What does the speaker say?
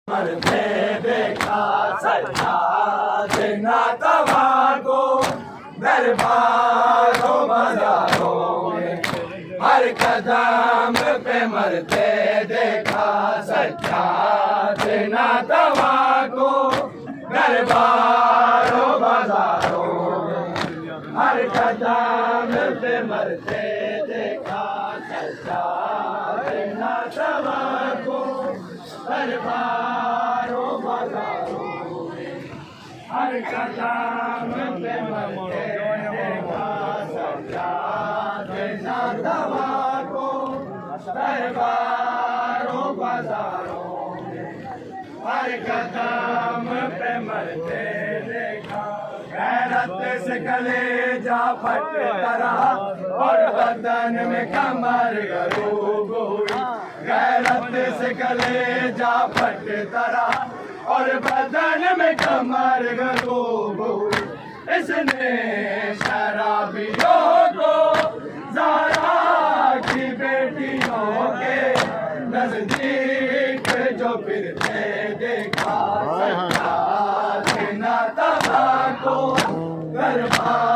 मरते देखा सज्जाद नातवा को दरबारों बाजारों में, हर कदम पे मरते देखा सज्जाद नातवा को दरबारों बाजारों में, हर कदम पे मरते देखा सज्जाद नातवा को दरबारों बाजारों में, हर कदम पे मरते देखा सज्जाद नातवा को दरबारों बाजारों में, हर कदम पे मरते देखा। गैरत से कलेजा फटता रहा और बदन में कमर गरूब हुई, गैरत से कलेजा फटता रहा और बदन में कमर गरूब हुई। इसने शराबियों को ज़ारा की बेटियों के नजदीक जो फिरते देखा, सज्जाद नातवा को दरबार